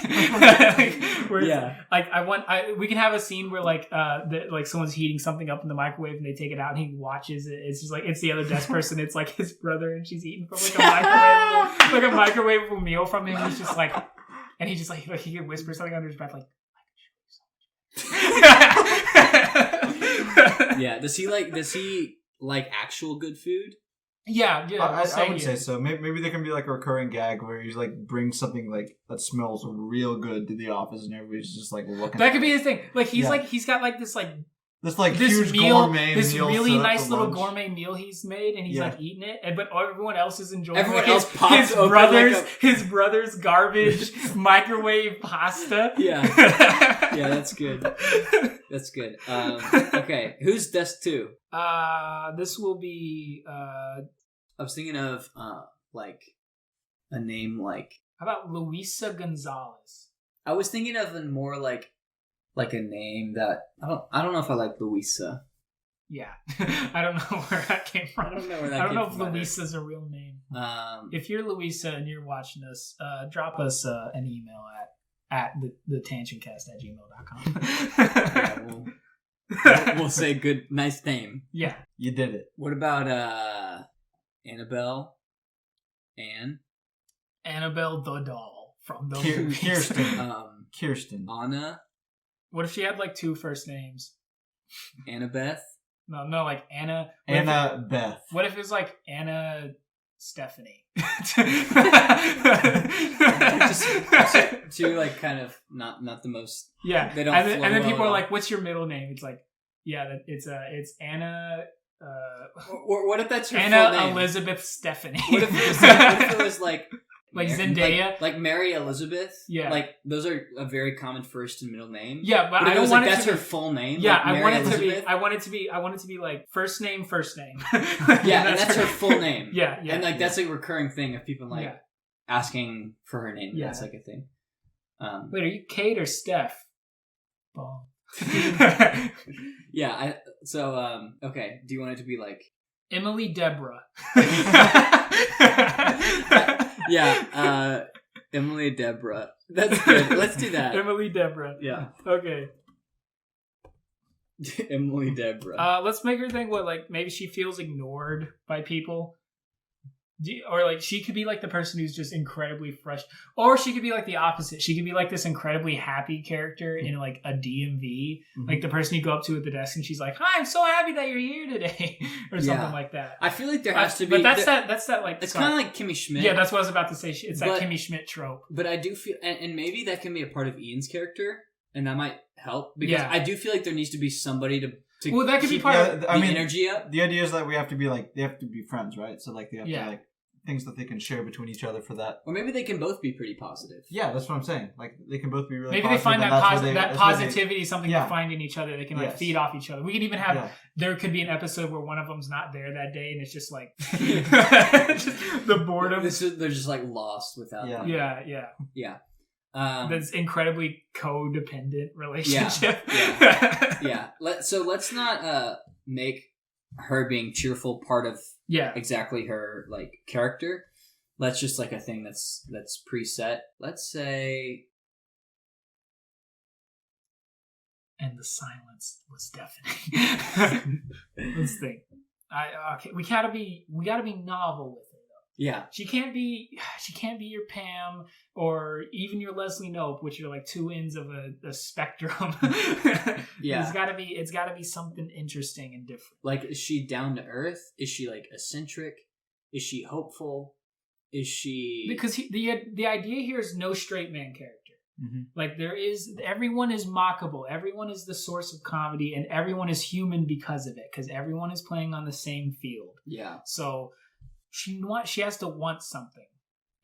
can have a scene where like someone's heating something up in the microwave and they take it out and he watches it. It's just like it's the other desk person. It's like his brother and she's eating from like a microwavable meal from him. He's just like, and he just like he can whisper something under his breath like. Yeah. Does he like actual good food? Yeah. I would say so. Maybe there can be like a recurring gag where he like brings something like that smells real good to the office and everybody's just like looking. That could be his thing. Like he's got like this huge gourmet this meal, really nice little gourmet meal he's made, and he's like eating it, but everyone else is enjoying. Everyone else pops open his brother's garbage microwave pasta. Yeah, that's good. That's good. Okay, who's desk 2? This will be. I was thinking of like a name like. How about Luisa Gonzalez? I was thinking of a more like a name that I don't know if I like Luisa. Yeah, I don't know where that came from. I don't know if Luisa's a real name. If you're Luisa and you're watching this, drop us an email at thetangentcast@gmail.com. Yeah, we'll say good, nice name. Yeah, you did it. What about Annabelle? Annabelle the doll from the Kirsten. Anna. What if she had like 2 first names? Annabeth? No, like Anna. Beth. What if it was like Anna Stephanie? just too like kind of not the most. Yeah, they don't. And then people are like, "What's your middle name?" It's like, it's Anna. What if that's your Anna full name? Elizabeth Stephanie? What if it was like Zendaya, like Mary Elizabeth? Yeah, like those are a very common first and middle name. Yeah, but I don't want it that's to her full name. Yeah, like I want it to be like first name. Yeah, and that's her full name. Yeah, and like that's a recurring thing of people like asking for her name. Yeah, that's like a thing. Wait, are you Kate or Steph? Ball. Yeah. Okay. Do you want it to be like Emily Deborah? Yeah. Emily Deborah. That's good. Let's do that. Emily Deborah. Yeah. Okay. Emily Deborah. Let's make her think maybe she feels ignored by people. Or like she could be like the person who's just incredibly fresh, or she could be like the opposite. She could be like this incredibly happy character in like a DMV, like the person you go up to at the desk and she's like, "Hi, I'm so happy that you're here today," or something like that. I feel like there has to be, but that's that like it's kind of like Kimmy Schmidt. Yeah, that's what I was about to say. It's that Kimmy Schmidt trope. But I do feel, and maybe that can be a part of Ian's character, and that might help because I do feel like there needs to be somebody to well, that could be part of the energy up. The idea is that we have to be like, they have to be friends, right? So like they have to like things that they can share between each other for that. Or maybe they can both be pretty positive. Yeah, that's what I'm saying. Like they can both be really maybe positive. They find that positivity, something they find in each other. They can like feed off each other. We can even have, there could be an episode where one of them's not there that day and it's just like just the boredom. They're just like lost without them. Yeah. That's incredibly codependent relationship. Yeah. So let's not make her being cheerful part of exactly her like character. Let's just like a thing that's preset. Let's say, and the silence was deafening. Let's think. We gotta be novel with her. Yeah, she can't be your Pam or even your Leslie Knope, which are like two ends of a spectrum. It's gotta be something interesting and different. Like, is she down to earth? Is she like eccentric? Is she hopeful? Is she, because the idea here is no straight man character. Like everyone is mockable, everyone is the source of comedy, and everyone is human because of it, because everyone is playing on the same field. So she has to want something.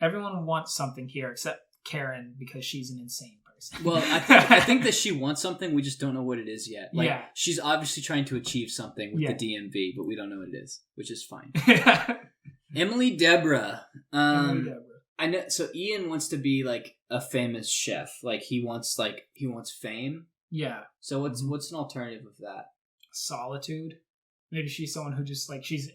Everyone wants something here except Karen, because she's an insane person. Well, I think that she wants something, we just don't know what it is yet. Like, she's obviously trying to achieve something with the DMV, but we don't know what it is, which is fine. Emily Deborah. I know. So Ian wants to be like a famous chef. Like he wants fame. Yeah. So what's an alternative of that? Solitude. Maybe she's someone who just like she's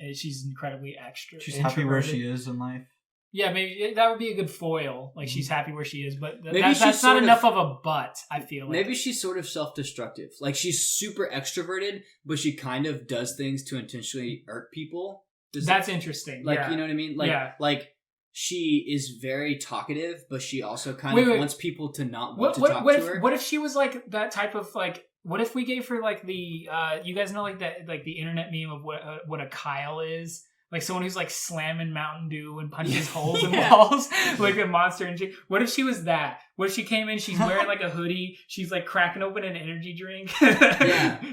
incredibly extra. She's happy where she is in life. Yeah, maybe that would be a good foil. Like she's happy where she is, but that's not enough of a but. I feel like maybe she's sort of self-destructive. Like she's super extroverted, but she kind of does things to intentionally irk people. That's interesting. Like you know what I mean? Like she is very talkative, but she also kind of wants people to not want to talk to her. What if she was like that type of like? What if we gave her like the you guys know like that, like the internet meme of what a Kyle is? Like someone who's like slamming Mountain Dew and punches holes in walls like a Monster Energy. What if she was that? What if she came in, she's wearing like a hoodie, she's like cracking open an energy drink.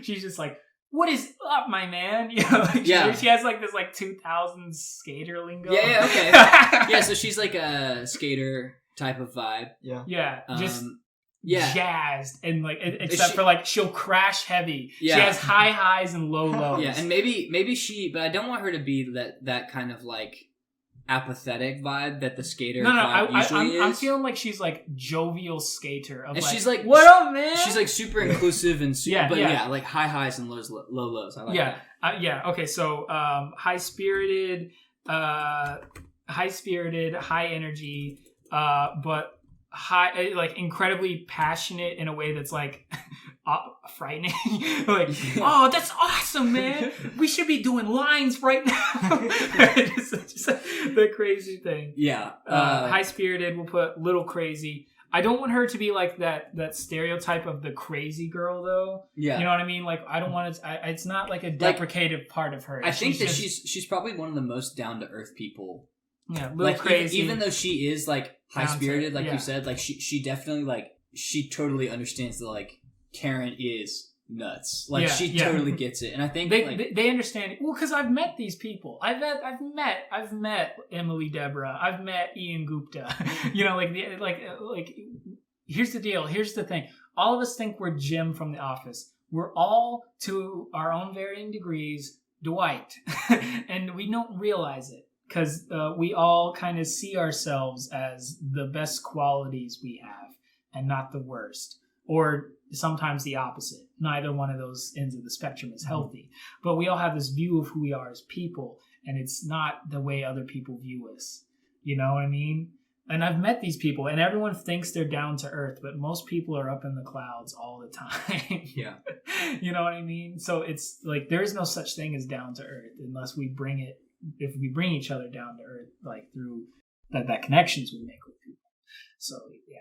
She's just like, what is up, my man? You know, like she has like this like 2000s skater lingo. Okay. So she's like a skater type of vibe. Jazzed and like except for like she'll crash heavy. She has high highs and low lows. Yeah, and maybe she, but I don't want her to be that kind of like apathetic vibe that the skater vibe usually is. I'm feeling like she's like jovial skater of, and like, she's like, what up, man? She's like super inclusive and like high highs and low lows. I like that. Okay, so high spirited, high energy, but like incredibly passionate in a way that's like frightening. Like, oh, that's awesome, man. We should be doing lines right now. just the crazy thing. High spirited. We'll put little crazy. I don't want her to be like that stereotype of the crazy girl though. You know what I mean? Like I don't want it. It's not like a deprecative part of her. I think that she's probably one of the most down to earth people. Like crazy. Even though she is like high spirited, like you said, like she definitely like she totally understands that like Karen is nuts. Like she totally gets it, and I think they understand. Well, because I've met these people. I've met Emily Deborah. I've met Ian Gupta. You know, like here's the deal. Here's the thing. All of us think we're Jim from The Office. We're all, to our own varying degrees, Dwight, and we don't realize it. Because we all kind of see ourselves as the best qualities we have and not the worst. Or sometimes the opposite. Neither one of those ends of the spectrum is healthy. But we all have this view of who we are as people, and it's not the way other people view us. You know what I mean? And I've met these people, and everyone thinks they're down to earth, but most people are up in the clouds all the time. Yeah. You know what I mean? So it's like there is no such thing as down to earth unless we bring it if we bring each other down to earth, like through that connections we make with people. So yeah.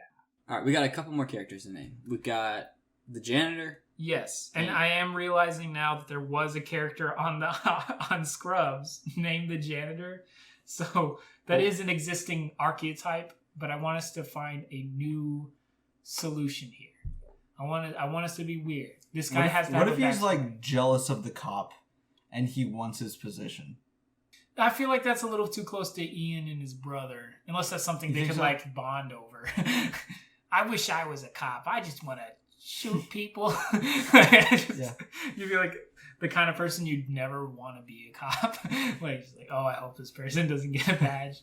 All right, we got a couple more characters to name. We got the janitor. Yes, and I am realizing now that there was a character on Scrubs named the janitor. So that is an existing archetype, but I want us to find a new solution here. I want us to be weird. This guy has to have What if he's backstory. like jealous of the cop and he wants his position? I feel like that's a little too close to Ian and his brother, unless that's something You they think could so? like bond over. I wish I was a cop. I just want to shoot people. Yeah. You'd be like the kind of person you'd never want to be a cop. Like, oh, I hope this person doesn't get a badge.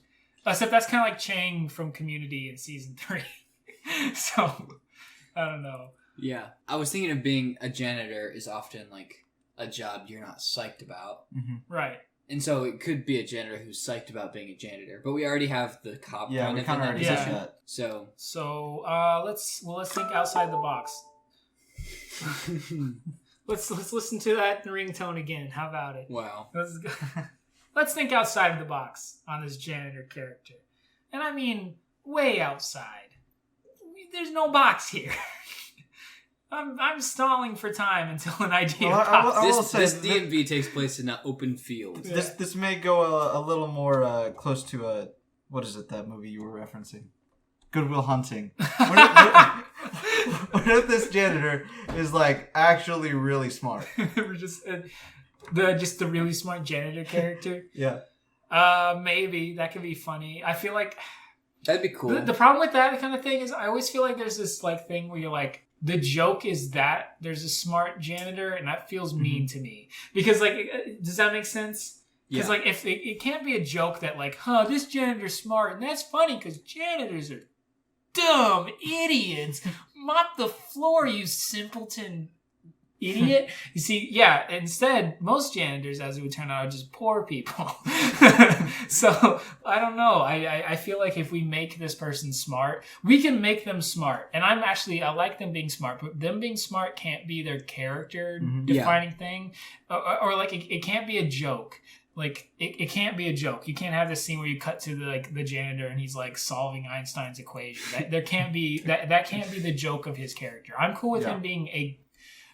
Except that's kind of like Chang from Community in season 3. So, I don't know. Yeah. I was thinking of being a janitor is often like a job you're not psyched about. Mm-hmm. Right. And so it could be a janitor who's psyched about being a janitor. But we already have the cop Yeah, kind we of kind in of that already Yeah. said position. that. So, let's think outside the box. Let's listen to that ringtone again. How about it? Wow. Let's think outside of the box on this janitor character. And I mean, way outside. There's no box here. I'm stalling for time until an idea Well, pops. I will This say DMV takes place in an open field. Yeah. This may go a little more close to what is it, that movie you were referencing? Good Will Hunting. What if this janitor is like actually really smart? We're just the really smart janitor character. Yeah. Maybe that could be funny. I feel like That'd be cool. the problem with that kind of thing is I always feel like there's this like thing where you're like, the joke is that there's a smart janitor, and that feels mean to me because like, does that make sense? Because Yeah. like if it can't be a joke that like, this janitor's smart, and that's funny because janitors are dumb idiots. Mop the floor, you simpleton idiot. You see, yeah, instead, most janitors, as it would turn out, are just poor people. So, I don't know. I feel like if we make this person smart, we can make them smart. And I like them being smart, but them being smart can't be their character defining thing. Or like, it can't be a joke. Like, it can't be a joke. You can't have this scene where you cut to the janitor and he's like solving Einstein's equation. There can't be that can't be the joke of his character. I'm cool with him being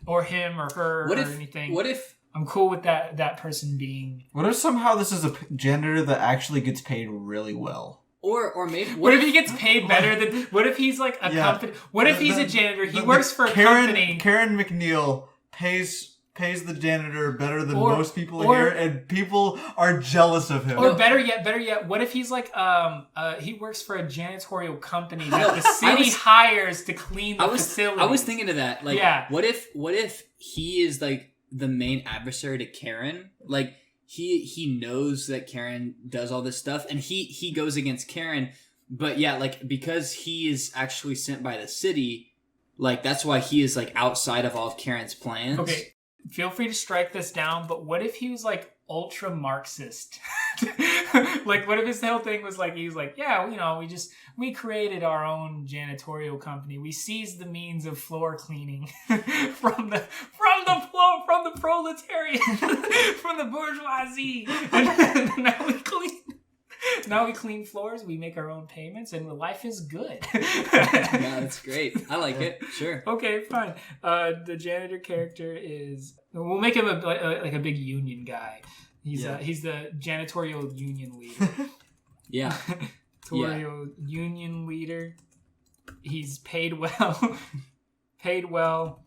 or him or her or anything. What if I'm cool with that person being. What if somehow this is a janitor that actually gets paid really well? or maybe What if he gets paid better than? What if he's like a company? What if he's a janitor? He works for a company. Karen McNeil pays the janitor better than Or- most people or- here, and people are jealous of him. Or better yet, what if he's like he works for a janitorial company that the city hires to clean the facility? I was thinking of that. Like, Yeah. what if he is like the main adversary to Karen? Like he knows that Karen does all this stuff, and he goes against Karen. But yeah, like because he is actually sent by the city, like that's why he is like outside of all of Karen's plans. Okay, feel free to strike this down, but what if he was like ultra Marxist? Like, what if his whole thing was like, he was like, yeah, you know, we created our own janitorial company. We seized the means of floor cleaning from the proletariat, from the bourgeoisie, and now we clean floors. We make our own payments, and life is good. Yeah, that's great. I like it. Sure. Okay, fine. The janitor character is. We'll make him like a big union guy. He's the janitorial union leader. Yeah. Janitorial union leader. He's paid well. Paid well.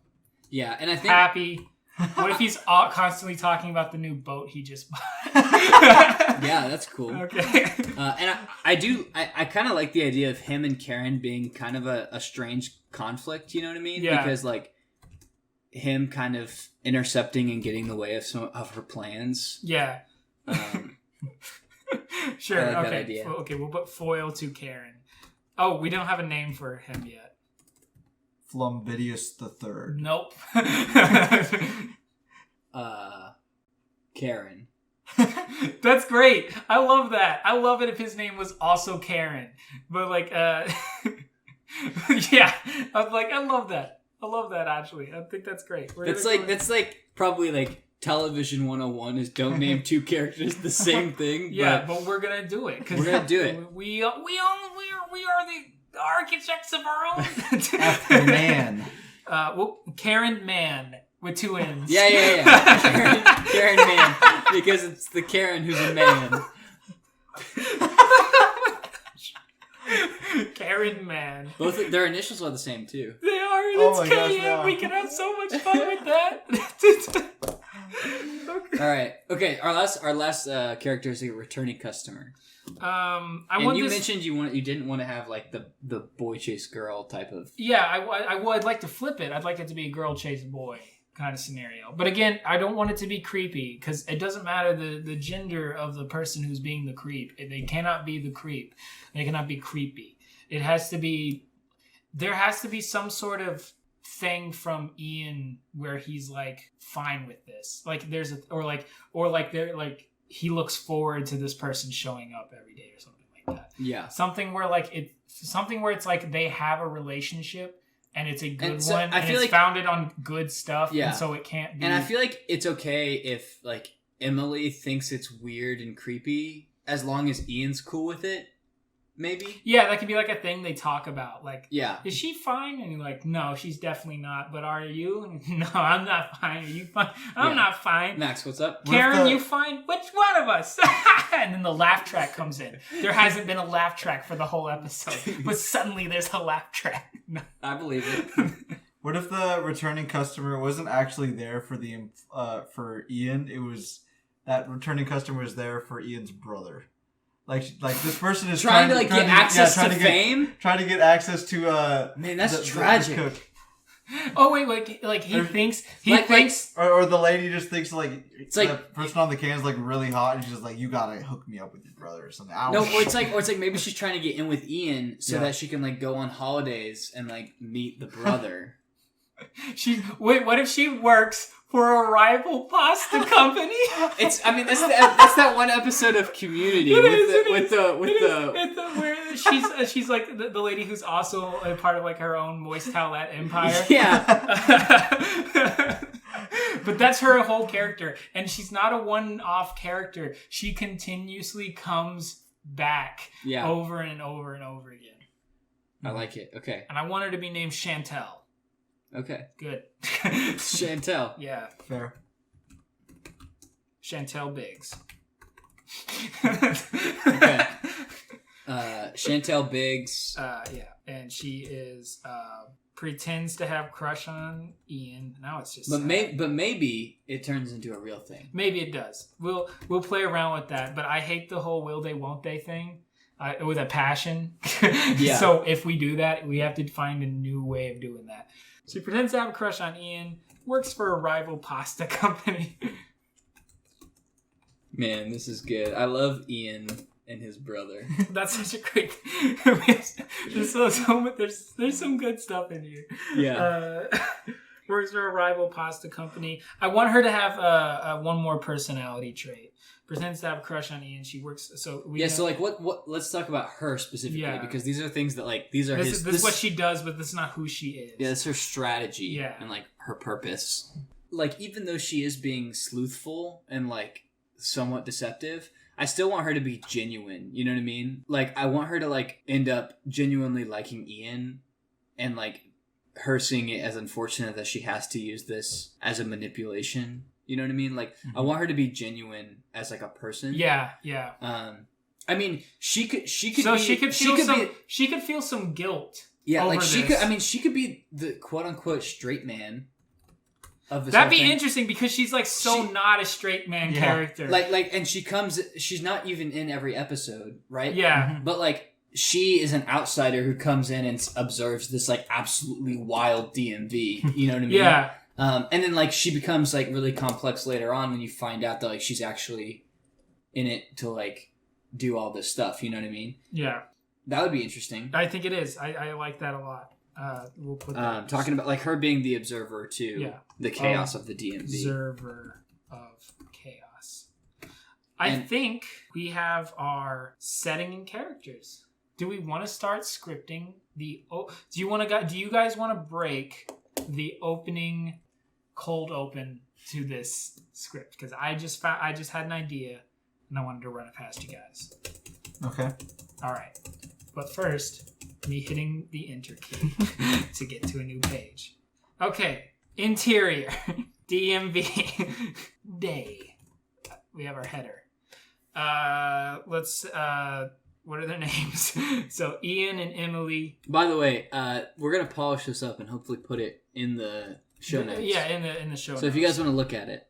Yeah, and I think Happy. What if he's constantly talking about the new boat he just bought? yeah, that's cool. Okay. And I kind of like the idea of him and Karen being kind of a strange conflict. You know what I mean? Yeah. Because like him kind of intercepting and getting in the way of some of her plans. Yeah. Sure. I like that Okay. idea. Okay. We'll put foil to Karen. Oh, we don't have a name for him yet. Flumbidius the Third. Nope. Karen. That's great. I love that. I love it if his name was also Karen. But like, yeah. I'm like, I love that. I love that actually. I think that's great. That's like probably like Television 101 is don't name two characters the same thing. Yeah, but we're gonna do it. We're gonna do it. We are the architects of our own. After man. Karen Man with 2 N's. Yeah. Karen Man, because it's the Karen who's a man. Karen Man. Both their initials are the same too. They are. Oh It's my gosh, KM. no. We can have so much fun with that. All right. Okay. Our last character is a returning customer. Mentioned you didn't want to have like the boy chase girl type of. Yeah, I'd like to flip it. I'd like it to be a girl chase boy kind of scenario. But again, I don't want it to be creepy because it doesn't matter the gender of the person who's being the creep. They cannot be the creep. They cannot be creepy. It has to be. There has to be some sort of thing from Ian where he's like fine with this. Like there's he looks forward to this person showing up every day or something like that. Yeah. Something where it's like they have a relationship and it's a good so one I and feel it's like, founded on good stuff. Yeah. And so it can't be. And I feel like it's okay if like Emily thinks it's weird and creepy as long as Ian's cool with it. Maybe. Yeah, that could be like a thing they talk about. Like, yeah, is she fine? And you're like, no, she's definitely not. But are you? No, I'm not fine. Are you fine? I'm not fine. Max, what's up? Karen, you fine? Which one of us? And then the laugh track comes in. There hasn't been a laugh track for the whole episode, but suddenly there's a laugh track. I believe it. What if the returning customer wasn't actually there for for Ian? It was that returning customer was there for Ian's brother. Like this person is trying to get access to fame. Trying to get access to man, that's tragic. The cook. Oh wait, like he thinks or the lady just thinks like it's like the person on the can is like really hot and she's just like, you gotta hook me up with your brother or something. Or it's like maybe she's trying to get in with Ian so that she can like go on holidays and like meet the brother. What if she works for a rival pasta company? That's that one episode of Community where she's like the lady who's also a part of like her own moist towelette empire. Yeah. But that's her whole character, and she's not a one-off character. She continuously comes back over and over and over again. I like it. Okay. And I want her to be named Chantel. Okay. Good. Chantel. Yeah. Fair. Chantel Biggs. Okay. Chantel Biggs. Yeah. And she is pretends to have crush on Ian. Now it's just but maybe it turns into a real thing. Maybe it does. We'll play around with that, but I hate the whole will they won't they thing. With a passion. Yeah. So if we do that, we have to find a new way of doing that. She pretends to have a crush on Ian, works for a rival pasta company. Man, this is good. I love Ian and his brother. That's such a great... there's some good stuff in here. Yeah. Works for a rival pasta company. I want her to have one more personality trait. Pretends to have a crush on Ian. She works. So what? Let's talk about her specifically because these are things that like these are this is what she does, but this is not who she is. Yeah, it's her strategy. Yeah. And like her purpose. Like even though she is being sleuthful and like somewhat deceptive, I still want her to be genuine. You know what I mean? Like I want her to like end up genuinely liking Ian, and like her seeing it as unfortunate that she has to use this as a manipulation. You know what I mean? Like, I want her to be genuine as like a person. Yeah. I mean, she could feel some guilt. Yeah, over like she this. could. I mean, she could be the quote unquote straight man of this. That'd be whole thing. interesting because she's like not a straight man character. Like, and she's not even in every episode, right? Yeah. But like, she is an outsider who comes in and observes this like absolutely wild DMV. You know what I mean? Yeah. And then like she becomes like really complex later on when you find out that like she's actually in it to like do all this stuff. You know what I mean? Yeah. That would be interesting. I think it is. I like that a lot. We'll put that talking about like her being the observer to the chaos of the DMV. Observer of chaos. I think we have our setting and characters. Do we want to start scripting the? Do you guys want to break the opening? Cold open to this script because I just had an idea and I wanted to run it past you guys. Okay. All right, but first, me hitting the enter key to get to a new page. Okay, interior, DMV, day. We have our header. Let's. What are their names? So Ian and Emily. By the way, we're gonna polish this up and hopefully put it in the show notes. Yeah, in the show notes. So if you guys want to look at it,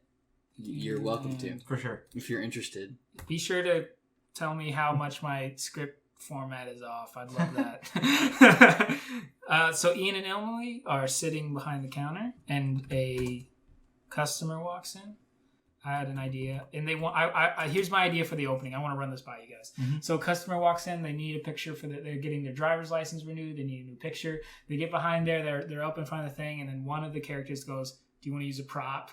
you're welcome to. For sure. If you're interested. Be sure to tell me how much my script format is off. I'd love that. So Ian and Emily are sitting behind the counter, and a customer walks in. I had an idea, and they want. Here's my idea for the opening. I want to run this by you guys. Mm-hmm. So a customer walks in. They need a picture they're getting their driver's license renewed. They need a new picture. They get behind there. They're up in front of the thing, and then one of the characters goes, "Do you want to use a prop?"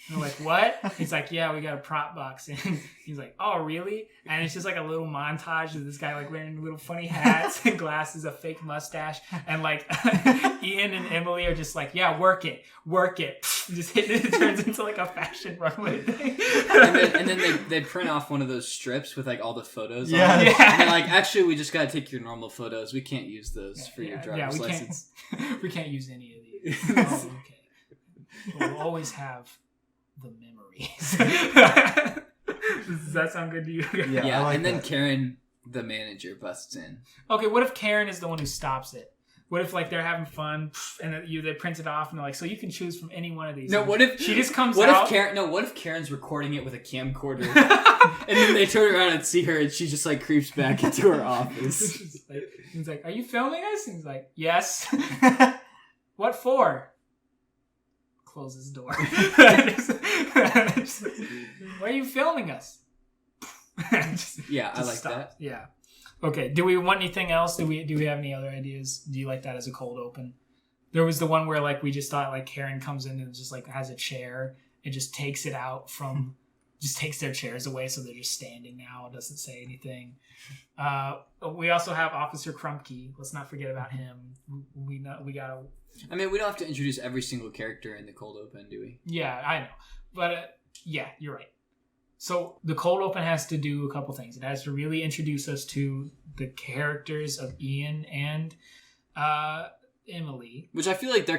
And they're like, "What?" He's like, "Yeah, we got a prop box." And he's like, "Oh, really?" And it's just like a little montage of this guy like wearing little funny hats and glasses, a fake mustache, and like Ian and Emily are just like, "Yeah, work it." Just hit it. It turns into like a fashion runway thing. and then they print off one of those strips with like all the photos. Yeah. On it. Yeah. And they're like, actually, we just gotta take your normal photos. We can't use those for your driver's license. We can't use any of these. Oh, okay. But we'll always have the memories. Does that sound good to you? Yeah, like and then that. Karen, the manager, busts in. Okay, what if Karen is the one who stops it? What if like they're having fun and they print it off and they're like, so you can choose from any one of these? No, what if she just comes what out? What if Karen's recording it with a camcorder, and then they turn around and see her, and she just like creeps back into her office? He's like, "Are you filming us?" And he's like, "Yes." "What for?" Closes the door. Why are you filming us? Yeah, I like stop. that. Yeah. Okay. Do we want anything else? Do we have any other ideas? Do you like that as a cold open? There was the one where like we just thought like Karen comes in and just like has a chair and just takes it out from just takes their chairs away so they're just standing now. It doesn't say anything. We also have Officer Krumke. Let's not forget about him. We gotta. I mean, we don't have to introduce every single character in the cold open, do we? Yeah, I know. But yeah, you're right. So the cold open has to do a couple things. It has to really introduce us to the characters of Ian and Emily, which I feel like they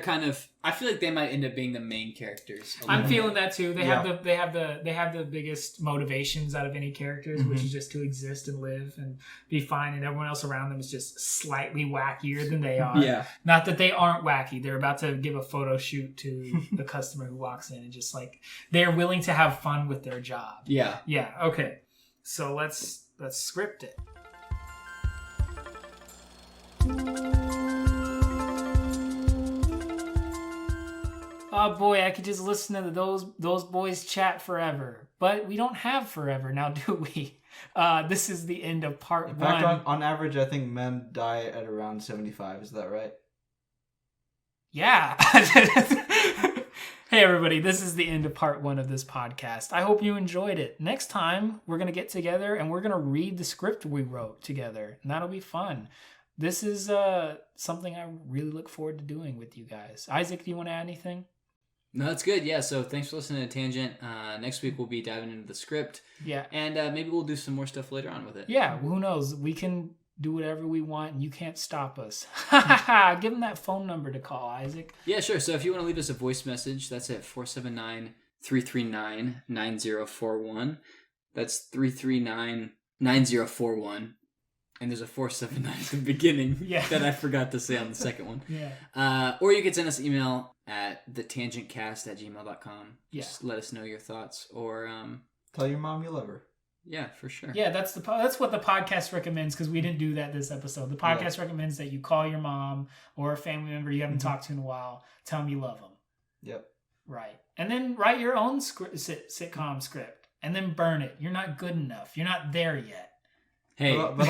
might end up being the main characters. I'm feeling that too. They have the biggest motivations out of any characters, which is just to exist and live and be fine, and everyone else around them is just slightly wackier than they are. Yeah. Not that they aren't wacky. They're about to give a photo shoot to the customer who walks in, and just like they're willing to have fun with their job. Yeah. Yeah. Okay. So let's script it. Oh boy, I could just listen to those boys chat forever. But we don't have forever now, do we? This is the end of part 1. In fact, on average, I think men die at around 75. Is that right? Yeah. Hey everybody, this is the end of part 1 of this podcast. I hope you enjoyed it. Next time, we're going to get together and we're going to read the script we wrote together. And that'll be fun. This is something I really look forward to doing with you guys. Isaac, do you want to add anything? No, that's good. Yeah, so thanks for listening to Tangent. Next week we'll be diving into the script. Yeah. And maybe we'll do some more stuff later on with it. Yeah, who knows? We can do whatever we want and you can't stop us. Give them that phone number to call, Isaac. Yeah, sure. So if you want to leave us a voice message, that's at 479-339-9041. That's 339-9041. And there's a 479 at the beginning that I forgot to say on the second one. Yeah. Or you can send us email at thetangentcast@gmail.com. Yeah. Just let us know your thoughts. Or tell your mom you love her. Yeah, for sure. Yeah, that's what the podcast recommends, because we didn't do that this episode. The podcast recommends that you call your mom or a family member you haven't talked to in a while. Tell them you love them. Yep. Right. And then write your own sitcom script. And then burn it. You're not good enough. You're not there yet. Hey, but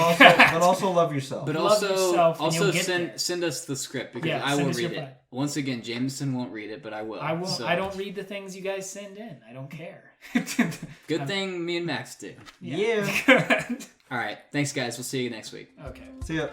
also love yourself. But love yourself also send us the script, because I will read it. Plan. Once again, Jameson won't read it, but I will. I won't. So. I don't read the things you guys send in. I don't care. Good thing me and Max do. Yeah. All right. Thanks, guys. We'll see you next week. Okay. See ya.